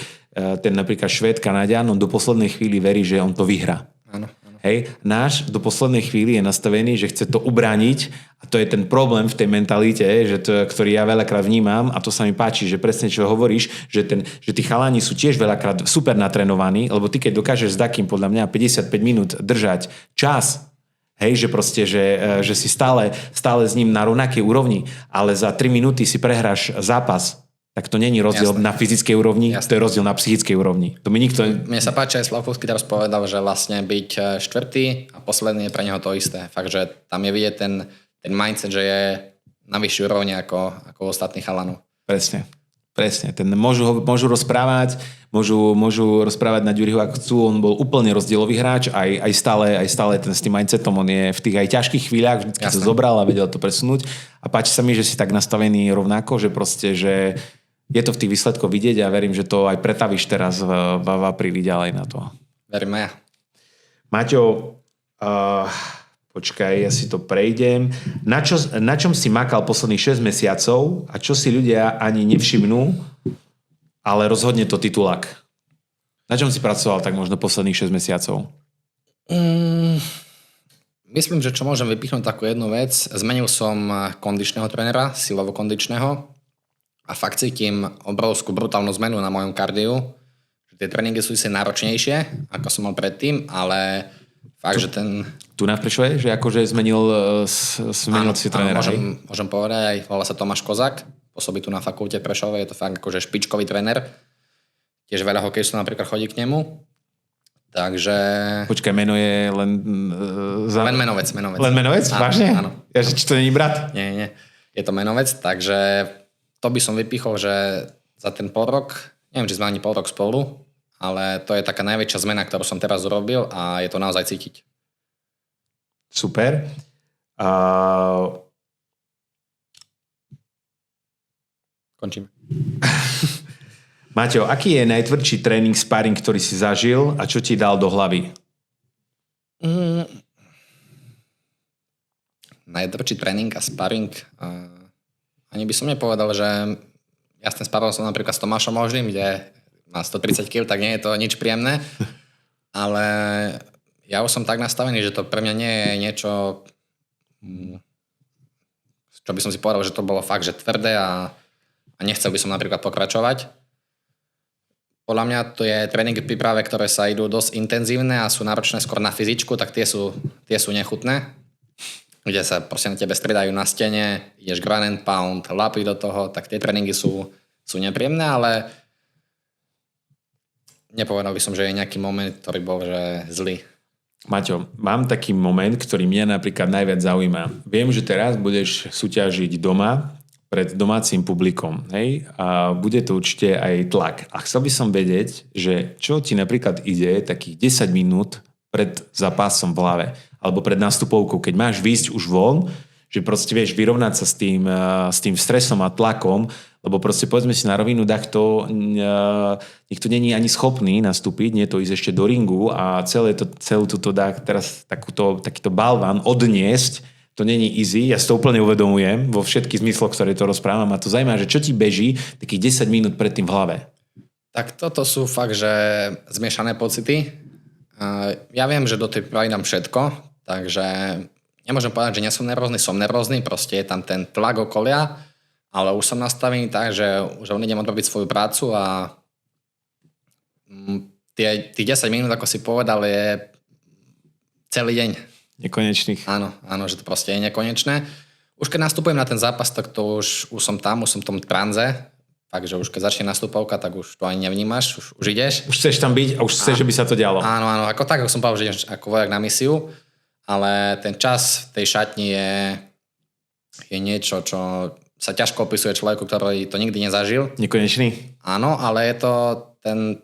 ten napríklad Švéd, Kanaďan, on do poslednej chvíli verí, že on to vyhrá. Áno. Hej, náš do poslednej chvíli je nastavený, že chce to ubrániť a to je ten problém v tej mentalite, že ktorý ja veľakrát vnímam a to sa mi páči, že presne čo hovoríš, že tí chalani sú tiež veľakrát super natrenovaní, lebo ty keď dokážeš s takým podľa mňa 55 minút držať čas, hej, že proste, že si stále s ním na rovnakej úrovni, ale za 3 minúty si prehráš zápas, tak to není rozdiel na fyzickej úrovni, to je rozdiel na psychickej úrovni. To mi nikto... Mne sa páči aj Slavkovský teraz povedal, že vlastne byť štvrtý a posledný je pre neho to isté. Fakt, že tam je vidieť ten mindset, že je na vyššej úrovni ako ostatní chalanov. Presne. Môžu rozprávať, môžu rozprávať na Ďuriho ako chcú, on bol úplne rozdielový hráč, aj stále ten s tým mindsetom, on je v tých aj ťažkých chvíľach, vždycky to zobral a vedel to presunúť. A páči sa mi, že si tak nastavený rovnako, že proste, že je to v tých výsledkoch vidieť a verím, že to aj pretavíš teraz v apríli ďalej na to. Verím ja. Maťo, počkaj, ja si to prejdem. Na čom si makal posledných 6 mesiacov a čo si ľudia ani nevšimnú, ale rozhodne to titulák? Na čom si pracoval tak možno posledných 6 mesiacov? Myslím, že čo môžem vypichnúť takú jednu vec. Zmenil som kondičného trénera, silovo-kondičného a fakt cítim obrovskú brutálnu zmenu na mojom kardiu. Tie tréningy sú si náročnejšie, ako som mal predtým, ale fakt, že ten... Tu na Prešove, že akože zmenil si trénera? Môžem povedať, aj volá sa Tomáš Kozák, pôsobí tu na fakulte v Prešove, je to fakt akože špičkový tréner. Tiež veľa hokejistov napríklad chodí k nemu. Takže... Počkaj, meno je len... Len Menovec. Len Menovec? Vážne? Áno. Ja, či to není brat? Nie. Je to Menovec, takže to by som vypichol, že za ten pol rok, neviem, či sme ani pol rok spolu, ale to je taká najväčšia zmena, ktorú som teraz urobil a je to naozaj cítiť. Super. Končíme. Maťo, aký je najtvrdší tréning sparring, ktorý si zažil a čo ti dal do hlavy? Najtvrdší tréning a sparring... Ani by som nepovedal, že jasne sparral som napríklad s Tomášom Možným, kde má 130 kg, tak nie je to nič príjemné. Ale ja už som tak nastavený, že to pre mňa nie je niečo, čo by som si povedal, že to bolo fakt, že tvrdé a nechcel by som napríklad pokračovať. Podľa mňa to je tréningy v príprave, ktoré sa idú dosť intenzívne a sú náročné skôr na fyzičku, tak tie sú nechutné. Kde sa proste na tebe striedajú na stene, ideš ground and pound, lapy do toho, tak tie tréningy sú nepríjemné, ale nepovedal by som, že je nejaký moment, ktorý bol že zlý. Maťo, mám taký moment, ktorý mňa napríklad najviac zaujíma. Viem, že teraz budeš súťažiť doma pred domácim publikom, hej? A bude to určite aj tlak. A chcel by som vedieť, že čo ti napríklad ide takých 10 minút pred zápasom v hlave, alebo pred nástupovkou, keď máš výjsť už von, že proste vieš vyrovnať sa s tým stresom a tlakom, lebo proste povedzme si na rovinu, niekto není ani schopný nastúpiť, nie to ísť ešte do ringu a celú túto dá teraz takýto balván odniesť, to není easy, ja si to úplne uvedomujem vo všetkých zmysloch, ktoré to rozprávam a to zaujíma, že čo ti beží takých 10 minút predtým v hlave. Tak toto sú fakt, že zmiešané pocity. Ja viem, že do tej prípravy dám všetko, takže nemôžem povedať, že nie som nervózny, proste je tam ten tlak okolia, ale už som nastavený tak, že už len idem odrobiť svoju prácu a tých 10 minút, ako si povedal, je celý deň. Nekonečných. Áno, že to proste je nekonečné. Už keď nastupujem na ten zápas, tak to už som tam, už som v tom tranze, takže už keď začne nastupovka, tak už to ani nevnímaš, už ideš. Už chceš tam byť a už chceš, že by sa to dialo. Áno, ako tak, ako som povedal, že ideš ako vojak na misiu, ale ten čas v tej šatni je niečo, čo sa ťažko opisuje človeku, ktorý to nikdy nezažil. Nekonečný? Áno, ale je to ten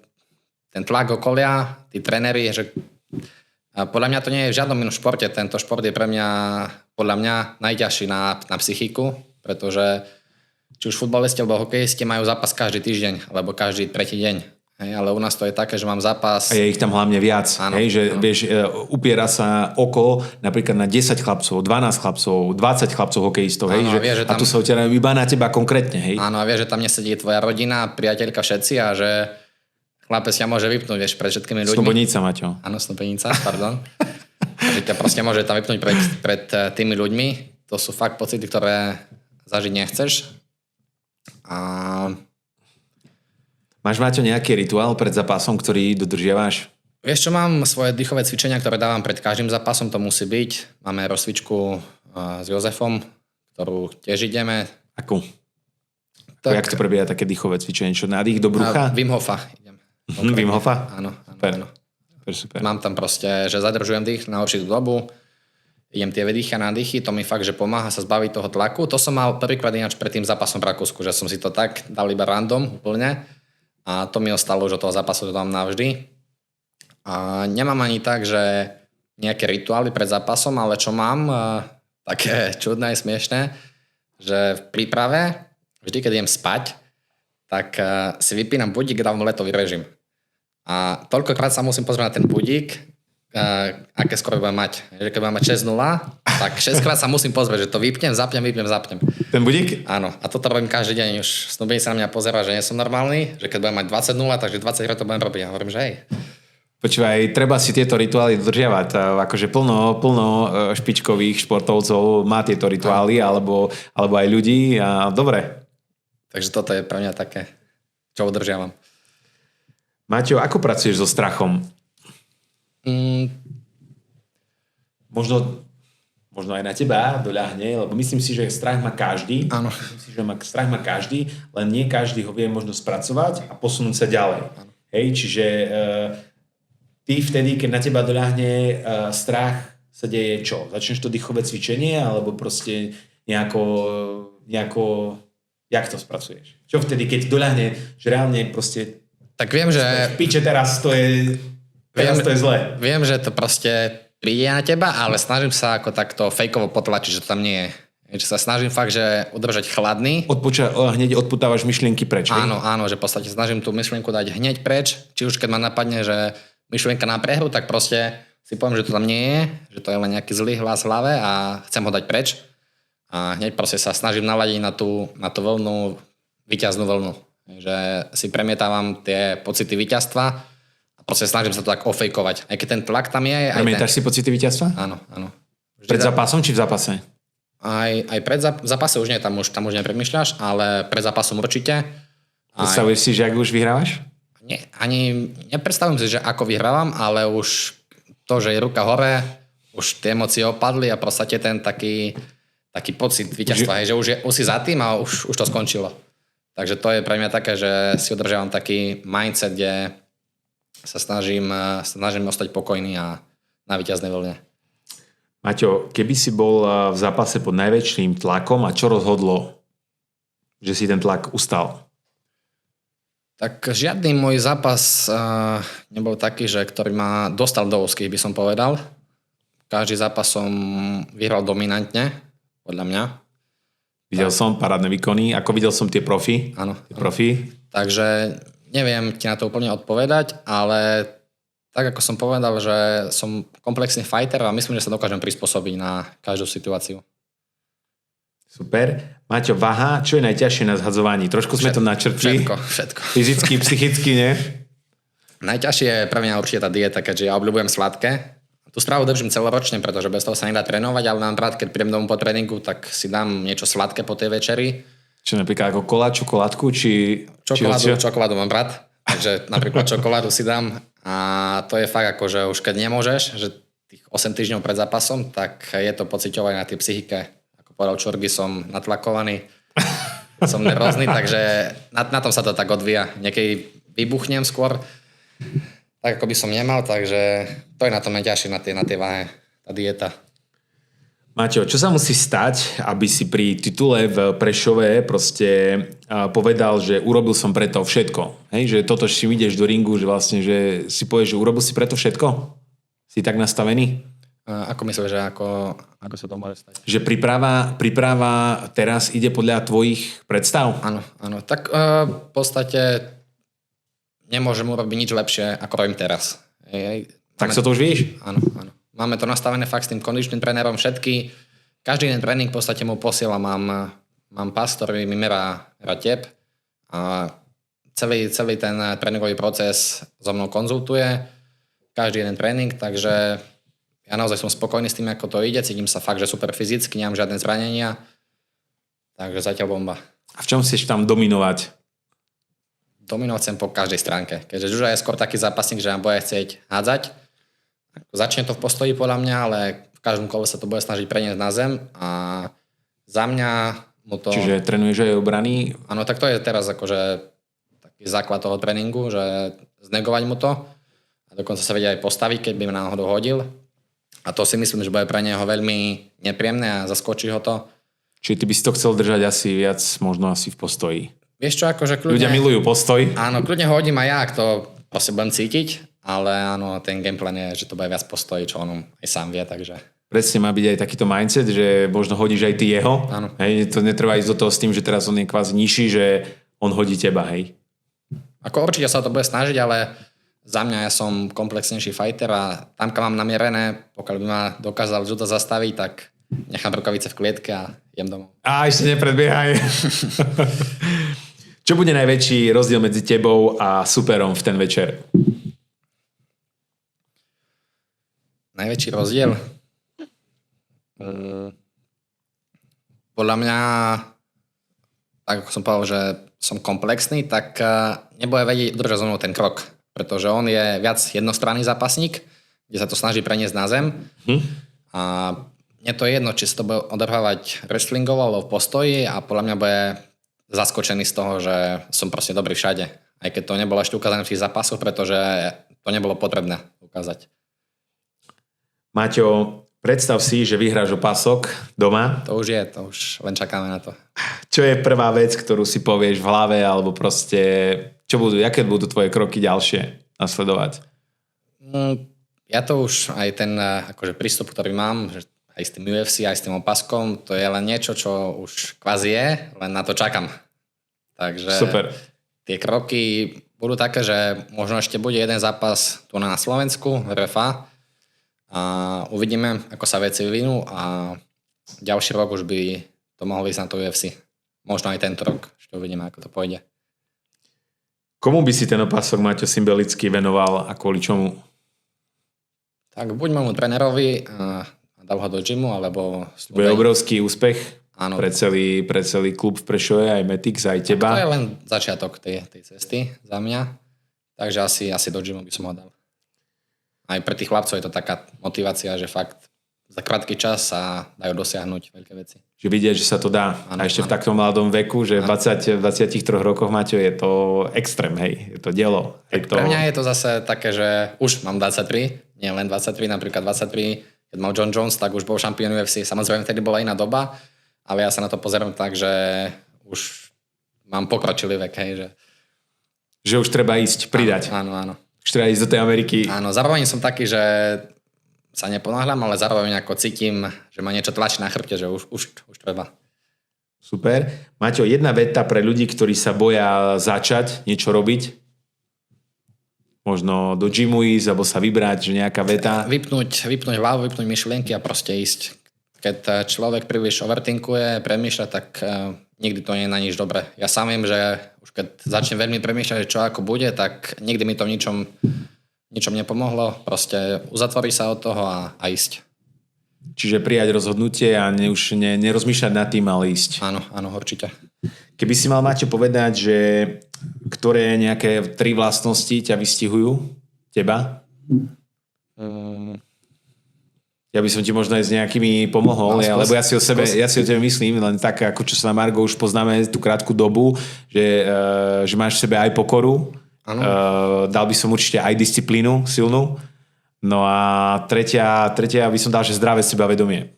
tlak okolia, tí tréneri, že podľa mňa to nie je v žiadnom inom športe. Tento šport je pre mňa, podľa mňa, najťažší na psychiku, pretože či už futbalisti alebo hokejisti majú zápas každý týždeň, alebo každý tretí deň. Hej, ale u nás to je také, že mám zápas... A je ich tam hlavne viac. Áno, hej, že vieš, upiera sa oko napríklad na 10 chlapcov, 12 chlapcov, 20 chlapcov hokejistov. Áno, Hej, vie, že a tam... tu sa otierajú iba na teba konkrétne. Hej. Áno, a vieš, že tam nesedí tvoja rodina, priateľka, všetci a že chlapec ťa môže vypnúť, vieš, pred všetkými ľuďmi. Snúbenica, Maťo. Áno, snúbenica, pardon. Že ťa proste môže tam vypnúť pred tými ľuďmi. To sú fakt pocity, ktoré zažiť nechceš. A... Máš, Maťo, nejaký rituál pred zápasom, ktorý dodržiavaš? Vieš čo, mám svoje dýchové cvičenia, ktoré dávam pred každým zápasom, to musí byť. Máme rozcvičku s Jozefom, ktorú tiež ideme. Akú? Jak to prebieha také dýchové cvičenie? Čo, nádych do brucha? Wim Hofa. Wim Hofa? Áno. Super. Mám tam proste, že zadržujem dých na určitú dobu, idem tie vedýchy a nádychy, to mi fakt, že pomáha sa zbaviť toho tlaku. To som mal prvýkrát ináč pred tým zápasom v Rakúsku, že som si to tak dal iba random úplne a to mi ostalo už od toho zápasu, to dám navždy. A nemám ani tak, že nejaké rituály pred zápasom, ale čo mám, také čudné a smiešné, že v príprave, vždy keď idem spať, tak si vypínam budík a dávam letový režim. A toľkokrát sa musím pozrieť na ten budík, aké skoro budem mať. Keď budem mať 6:0, tak 6-krát sa musím pozrieť, že to vypnem, zapnem. Ten budík? Áno. A toto robím každý deň. Už snúbení sa na mňa pozerá, že nie som normálny, že keď budem mať 20:0, takže 20 krát to budem robiť. Ja hovorím, že hej. Počúvaj, treba si tieto rituály dodržiavať. Akože plno špičkových športovcov má tieto rituály, alebo aj ľudí. A dobre. Takže toto je pre mňa také, čo udržiavam. Maťo, ako pracuješ so strachom? Možno aj na teba doľahne, lebo myslím si, že strach má každý. Áno. Myslím si, že strach má každý, len nie každý ho vie možno spracovať a posunúť sa ďalej. Áno. Hej, čiže ty vtedy, keď na teba doľahne strach, sa deje čo? Začneš to dýchové cvičenie, alebo proste nejako jak to spracuješ? Čo vtedy, keď doľahne, že reálne proste tak viem, že... Piče, teraz to je zlé. Viem, že to proste príde na teba, ale snažím sa ako takto fejkovo potlačiť, že to tam nie je. Že sa snažím fakt, že udržať chladný. Hneď odputávaš myšlienky preč. Áno, že v podstate snažím tú myšlienku dať hneď preč. Či už keď ma napadne, že myšlienka na prehru, tak proste si poviem, že to tam nie je, že to je len nejaký zlý hlas v hlave a chcem ho dať preč. A hneď proste sa snažím naladiť na tú vlnu, víťaznú vlnu. Že si premietávam tie pocity víťazstva a proste snažím sa to tak ofejkovať. Aj keď ten tlak tam je... Premietaš si pocity víťazstva? Áno. Pred zápasom či v zápase? Aj pred zápase už nie, tam už nepremýšľaš, ale pred zápasom určite. Predstavuješ si, že ak už vyhrávaš? Nie, ani nepredstavujem si, že ako vyhrávam, ale už to, že je ruka hore, už tie emócie opadli a proste ten taký pocit víťazstva, že už si za tým a už to skončilo. Takže to je pre mňa také, že si udržiavam taký mindset, kde sa snažím ostať pokojný a na víťaznej vlne. Maťo, keby si bol v zápase pod najväčším tlakom a čo rozhodlo, že si ten tlak ustal? Tak žiadny môj zápas nebol taký, že ktorý ma dostal do úzkých, by som povedal. Každý zápas som vyhral dominantne, podľa mňa. Videl som parádne výkony, ako videl som tie profi. Áno. Profi. Takže neviem ti na to úplne odpovedať, ale Tak ako som povedal, že som komplexný fighter a myslím, že sa dokážem prispôsobiť na každú situáciu. Super. Maťo, váha, čo je najťažšie na zhadzovaní? Trošku sme to načrtli. Všetko. Fyzicky, psychicky, nie? Najťažšie je pre mňa určite tá dieta, keďže ja obľúbujem sladké. Tú stravu držím celoročne, pretože bez toho sa nedá trénovať, ale napríklad, keď prídem domov po tréningu, tak si dám niečo sladké po tej večeri. Čo napríklad ako kola, čokoládku, či... Čokoládu mám rád, takže napríklad čokoládu si dám a to je fakt ako, že už keď nemôžeš, že tých 8 týždňov pred zápasom, tak je to pociťovať na tej psychike. Ako povedal Čurgy, som natlakovaný, som nervózny, takže na tom sa to tak odvíja. Niekedy vybuchnem skôr, tak ako by som nemal, takže to je na tom najťažšie na tej váhe, tá dieta. Maťo, čo sa musí stať, aby si pri titule v Prešove proste povedal, že urobil som preto všetko? Hej, že toto, si ideš do ringu, že vlastne, že si povieš, že urobil si preto všetko? Si tak nastavený? Ako myslíš, že ako sa to môže stať? Že príprava teraz ide podľa tvojich predstav? Áno. Tak v podstate nemôžem urobiť nič lepšie, ako robím teraz. Tak sa to už vieš? Áno. Máme to nastavené fakt s tým kondičným trénerom všetky. Každý jeden tréning v podstate mu posielam. Mám pás, ktorý mi merá tep a celý ten tréningový proces so mnou konzultuje. Každý jeden tréning, takže ja naozaj som spokojný s tým, ako to ide. Cítim sa fakt, že super fyzicky, nemám žiadne zranenia. Takže zatiaľ bomba. A v čom chceš tam dominovať? Dominovať chcem po každej stránke. Keďže Žuža je skôr taký zápasník, že nám bude chcieť hádzať. Začne to v postoji podľa mňa, ale v každom kole sa to bude snažiť preniesť na zem a za mňa mu to... Čiže trénuješ aj obrany? Áno, tak to je teraz akože taký základ toho tréningu, že znegovať mu to a dokonca sa vedia aj postaviť, keď by ma náhodou hodil. A to si myslím, že bude pre neho veľmi nepríjemné a zaskočí ho to. Čiže ty by si to chcel držať asi viac, možno asi v postoji. Vieš čo, akože kľudne... Ľudia milujú postoj. Áno, kľudne ho hodím aj ja, ak to proste budem cítiť. Ale áno, ten gameplan je, že to bude viac postojí, čo on aj sám vie, takže... Presne má byť aj takýto mindset, že možno hodíš aj ty jeho. Áno. Hej, to netrvá ísť do toho s tým, že teraz on je kvázi nižší, že on hodí teba, hej. Ako určite sa to bude snažiť, ale za mňa ja som komplexnejší fighter a tam, kam mám namierené, pokiaľ by ma dokázal judo zastaviť, tak nechám rukavice v klietke a idem domov. A ešte nepredbiehaj. Čo bude najväčší rozdiel medzi tebou a superom v ten večer? Najväčší rozdiel? Podľa mňa, tak ako som povedal, že som komplexný, tak nebude vedieť udržať so mnou ten krok. Pretože on je viac jednostranný zápasník, kde sa to snaží preniesť na zem. A mne to je jedno, či sa to bude odohrávať wrestlingovo alebo v postoji a podľa mňa bude zaskočený z toho, že som proste dobrý všade. Aj keď to nebolo ešte ukázané v tých zápasoch, pretože to nebolo potrebné ukázať. Maťo, predstav si, že vyhráš opasok doma. To už len čakáme na to. Čo je prvá vec, ktorú si povieš v hlave, alebo proste, aké budú tvoje kroky ďalšie nasledovať? Ja to už aj ten akože prístup, ktorý mám, že aj s tým UFC, aj s tým opaskom, to je len niečo, čo už kvázi je, len na to čakám. Takže super. Tie kroky budú také, že možno ešte bude jeden zápas tu na Slovensku, RFA, a uvidíme, ako sa veci vyvinú a ďalší rok už by to mohlo ísť na to UFC. Možno aj tento rok, ešte uvidíme, ako to pôjde. Komu by si ten opasok, Maťo, symbolicky venoval a kvôli čomu? Tak buď môjmu trénerovi a dal ho do gymu, alebo... Bude obrovský úspech. Áno. Pre celý klub v Prešove, aj Metix, aj teba. To je len začiatok tej cesty za mňa, takže asi do gymu by som ho dal. Aj pre tých chlapcov je to taká motivácia, že fakt za krátky čas sa dajú dosiahnuť veľké veci. Že vidieť, že sa to dá. Ano, a ešte v taktom mladom veku, že v 23 rokoch, Maťo, je to extrém, hej. Je to dielo. Pre mňa je to zase také, že už mám 23, nie len 23, napríklad 23, keď mal John Jones, tak už bol šampión UFC. Samozrejme, vtedy bola iná doba, ale ja sa na to pozerám tak, že už mám pokročilý vek, hej. Že už treba ísť, pridať. Áno. Už treba ísť do tej Ameriky. Áno, zároveň som taký, že sa neponáhľam, ale zároveň ako cítim, že ma niečo tlačí na chrbte, že už treba. Super. Maťo, jedna veta pre ľudí, ktorí sa boja začať niečo robiť? Možno do gymu ísť, alebo sa vybrať, že nejaká veta. Vypnúť hlavu, vypnúť myšlienky a proste ísť. Keď človek príliš overthinkuje, premýšľa, tak nikdy to nie je na nič dobré. Ja sám viem, že už keď začnem veľmi premýšľať, čo ako bude, tak nikdy mi to v ničom nepomohlo. Proste uzatvoriť sa od toho a ísť. Čiže prijať rozhodnutie a už nerozmýšľať nad tým, ale ísť. Áno, určite. Keby si mal, Maťo, povedať, že ktoré nejaké 3 vlastnosti ťa vystihujú? Teba? Ja by som ti možno aj s nejakými pomohol, lebo ja si o tebe myslím, len tak, ako čo sa na Margo už poznáme tú krátku dobu, že máš v sebe aj pokoru, dal by som určite aj disciplínu silnú, no a tretia by som dal, že zdravé sebavedomie.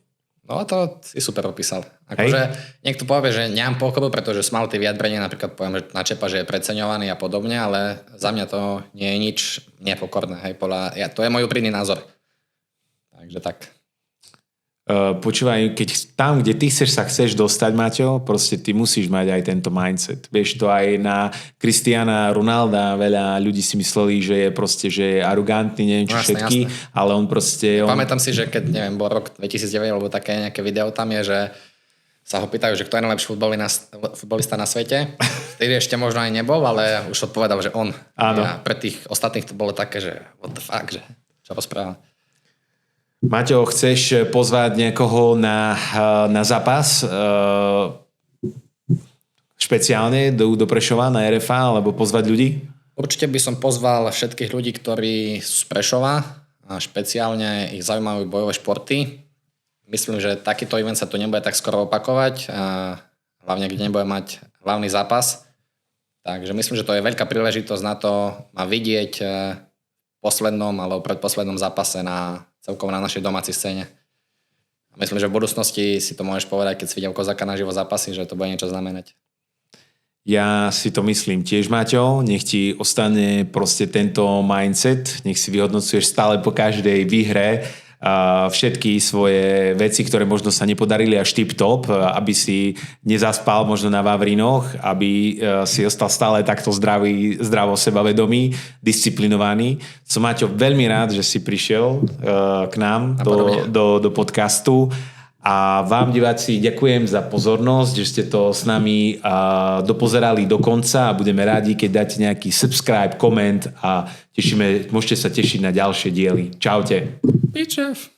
No to si super opísal. Akože niekto povie, že nemám pokoru, pretože som mal tie vyjadrenia, napríklad poviem, že na Čepa, že je preceňovaný a podobne, ale za mňa to nie je nič nepokorné. To je môj úprimný názor. Takže tak. Počúvaj, keď tam, kde ty chceš dostať, Maťo, proste ty musíš mať aj tento mindset. Vieš, to aj na Cristiana Ronalda veľa ľudí si mysleli, že je proste, že je arogantný, neviem čo všetky, ale on proste... Pamätám si, že keď, neviem, bol rok 2009, alebo také nejaké video tam je, že sa ho pýtajú, že kto je najlepší futbolista na svete. Vtedy ešte možno aj nebol, ale už odpovedal, že on. Áno. A pre tých ostatných to bolo také, že what the fuck, že čo rozpráva. Maťo, chceš pozvať niekoho na zápas špeciálne do Prešova na RFA, alebo pozvať ľudí? Určite by som pozval všetkých ľudí, ktorí sú z Prešova a špeciálne ich zaujímajú bojové športy. Myslím, že takýto event sa tu nebude tak skoro opakovať, hlavne kde nebude mať hlavný zápas. Takže myslím, že to je veľká príležitosť na to ma vidieť v poslednom alebo predposlednom zápase celkovo na našej domácej scéne. A myslím, že v budúcnosti si to môžeš povedať, keď si videl Kozáka naživo zápasy, že to bude niečo znamenať. Ja si to myslím tiež, Maťo. Nech ti ostane proste tento mindset. Nech si vyhodnocuješ stále po každej výhre všetky svoje veci, ktoré možno sa nepodarili až tip-top, aby si nezaspal možno na Vavrinoch, aby si ostal stále takto zdravo sebavedomý, disciplinovaný. Som, Maťo, veľmi rád, že si prišiel k nám do podcastu. A vám, diváci, ďakujem za pozornosť, že ste to s nami dopozerali do konca a budeme rádi, keď dáte nejaký subscribe, koment a môžete sa tešiť na ďalšie diely. Čaute. Pičev.